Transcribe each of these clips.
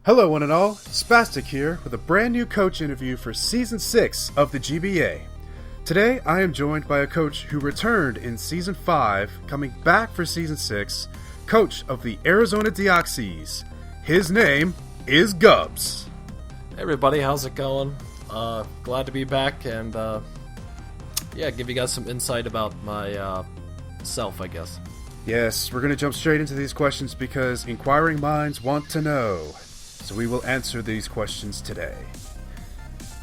Hello one and all, Spastic here with a brand new coach interview for Season 6 of the GBA. Today I am joined by a coach who returned in Season 5, coming back for Season 6, coach of the Arizona Deoxys. His name is Gubs. Hey everybody, how's it going? Glad to be back and give you guys some insight about my self, I guess. Yes, we're going to jump straight into these questions because inquiring minds want to know. So we will answer these questions today.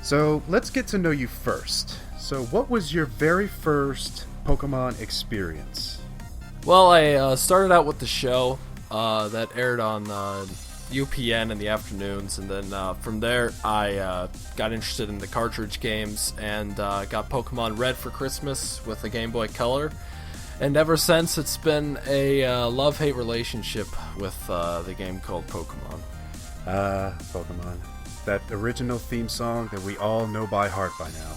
So let's get to know you first. So what was your very first Pokemon experience? Well, I started out with the show that aired on UPN in the afternoons, and then from there I got interested in the cartridge games and got Pokemon Red for Christmas with the Game Boy Color. And ever since, it's been a love-hate relationship with the game called Pokemon. Pokemon. That original theme song that we all know by heart by now.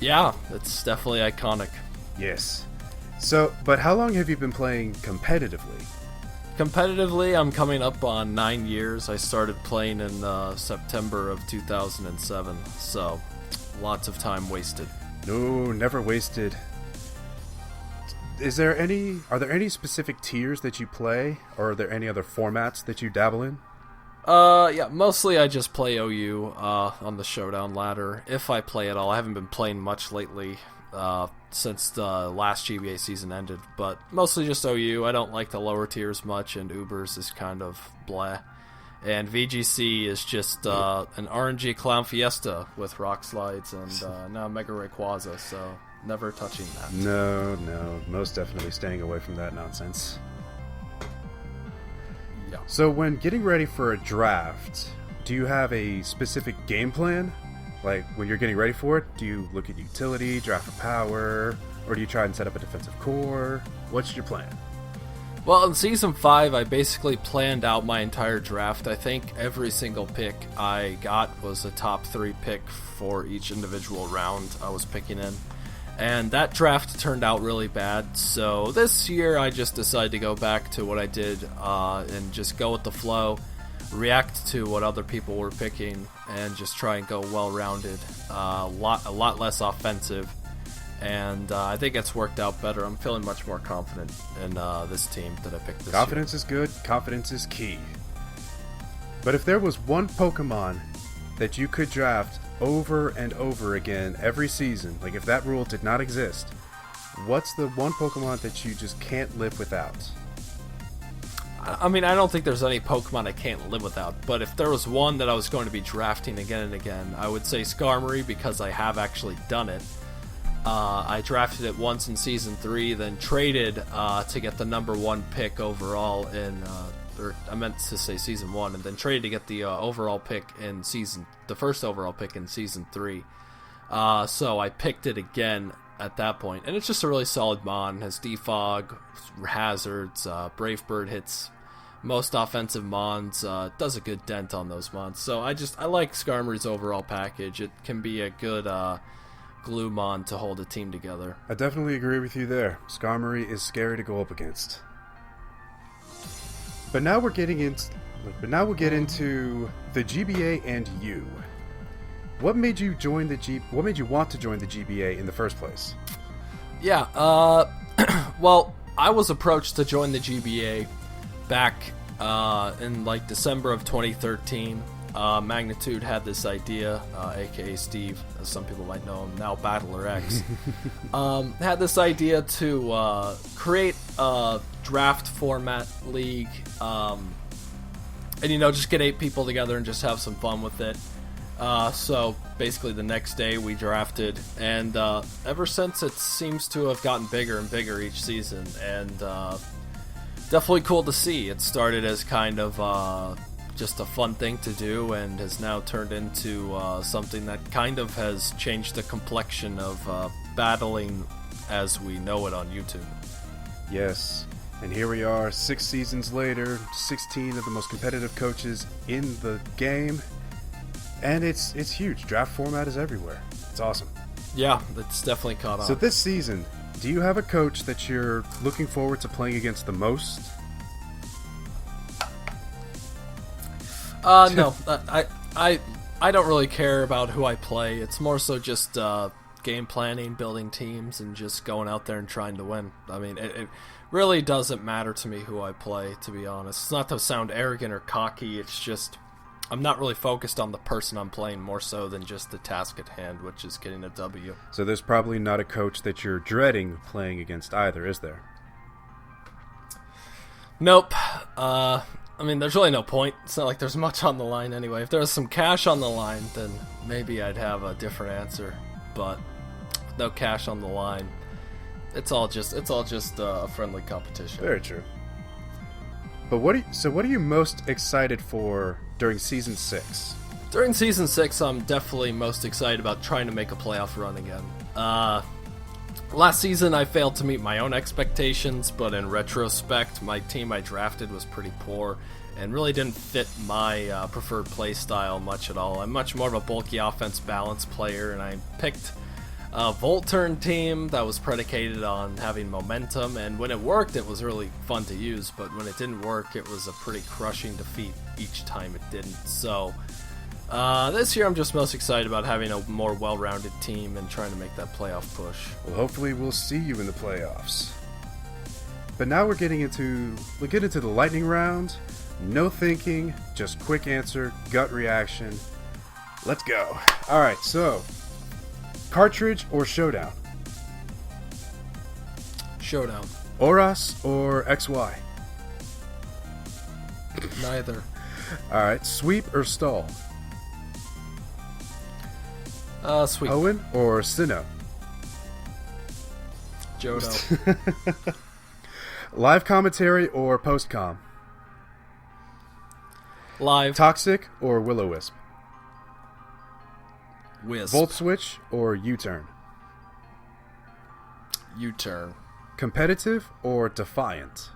Yeah, it's definitely iconic. Yes. So, but how long have you been playing competitively? Competitively, I'm coming up on 9 years. I started playing in September of 2007, so lots of time wasted. No, never wasted. Are there any specific tiers that you play, or are there any other formats that you dabble in? Mostly I just play OU on the Showdown ladder, if I play at all. I haven't been playing much lately since the last GBA season ended, but mostly just OU. I don't like the lower tiers much, and Ubers is kind of blah. And VGC is just an RNG Clown Fiesta with rock slides and now Mega Rayquaza, so never touching that. No, most definitely staying away from that nonsense. Yeah. So when getting ready for a draft, do you have a specific game plan? Like when you're getting ready for it, do you look at utility, draft for power, or do you try and set up a defensive core? What's your plan? Well, in Season 5, I basically planned out my entire draft. I think every single pick I got was a top 3 pick for each individual round I was picking in. And that draft turned out really bad, so this year I just decided to go back to what I did and just go with the flow, react to what other people were picking, and just try and go well-rounded, a lot less offensive, and I think it's worked out better. I'm feeling much more confident in this team that I picked this year. Confidence is good, confidence is key. But if there was one Pokemon that you could draft over and over again every season, like if that rule did not exist, what's the one Pokemon that you just can't live without? I mean, I don't think there's any Pokemon I can't live without, but if there was one that I was going to be drafting again and again, I would say Skarmory, because I have actually done it. I drafted it once in Season 3, then traded to get the number 1 pick overall in or I meant to say Season 1, and then traded to get the overall pick in the first overall pick in Season 3. So I picked it again at that point, and it's just a really solid mon. Has Defog, Hazards, Brave Bird hits most offensive mons, does a good dent on those mons. So I like Skarmory's overall package. It can be a good glue mon to hold a team together. I definitely agree with you there. Skarmory is scary to go up against. But now we'll get into the GBA and you. What made you want to join the GBA in the first place? Yeah, well, I was approached to join the GBA back in like December of 2013. Magnitude had this idea, aka Steve, as some people might know him, now Battler X, had this idea to create a draft format league, and just get 8 people together and just have some fun with it. So basically the next day we drafted, and ever since it seems to have gotten bigger and bigger each season, and definitely cool to see. It started as kind of just a fun thing to do, and has now turned into something that kind of has changed the complexion of battling as we know it on YouTube. Yes, and here we are 6 seasons later, 16 of the most competitive coaches in the game, and it's huge. Draft format is everywhere. It's awesome. Yeah, it's definitely caught on. So this season, do you have a coach that you're looking forward to playing against the most? No, I don't really care about who I play. It's more so just game planning, building teams, and just going out there and trying to win. I mean, it really doesn't matter to me who I play, to be honest. It's not to sound arrogant or cocky. It's just I'm not really focused on the person I'm playing more so than just the task at hand, which is getting a W. So there's probably not a coach that you're dreading playing against either, is there? Nope. I mean, there's really no point. It's not like there's much on the line anyway. If there was some cash on the line, then maybe I'd have a different answer. But with no cash on the line, it's all just a friendly competition. Very true. But what are you most excited for during Season 6? During Season 6, I'm definitely most excited about trying to make a playoff run again. Last season, I failed to meet my own expectations, but in retrospect, my team I drafted was pretty poor and really didn't fit my preferred play style much at all. I'm much more of a bulky offense balance player, and I picked a Volt-turn team that was predicated on having momentum, and when it worked, it was really fun to use, but when it didn't work, it was a pretty crushing defeat each time it didn't. So this year I'm just most excited about having a more well-rounded team and trying to make that playoff push. Well, hopefully we'll see you in the playoffs. But now we'll get into the lightning round. No thinking, just quick answer, gut reaction. Let's go. All right, so cartridge or showdown? Showdown. Oras or XY? Neither. All right, sweep or stall? Sweep. Owen or Sinnoh? Jodo. Live commentary or post-com? Live. Toxic or Will-O-Wisp? Wisp. Volt switch or U-turn? U-turn. Competitive or defiant?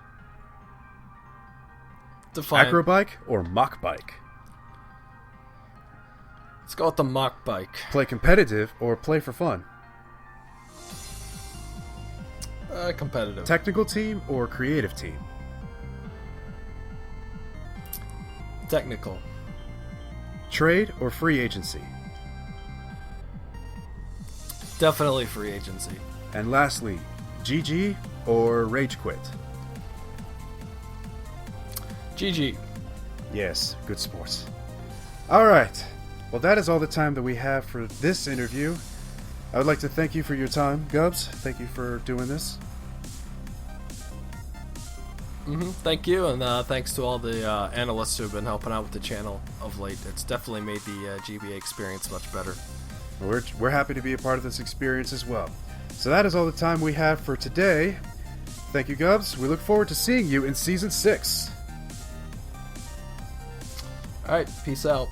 Defiant. Acrobike or mock bike? Let's go with the mock bike. Play competitive or play for fun? Competitive. Technical team or creative team? Technical. Trade or free agency? Definitely free agency. And lastly, GG or rage quit? GG. Yes, good sports. All right. Well, that is all the time that we have for this interview. I would like to thank you for your time, Gubs. Thank you for doing this. Thank you, and thanks to all the analysts who have been helping out with the channel of late. It's definitely made the GBA experience much better. We're happy to be a part of this experience as well. So that is all the time we have for today. Thank you, Gubs. We look forward to seeing you in Season 6. All right, peace out.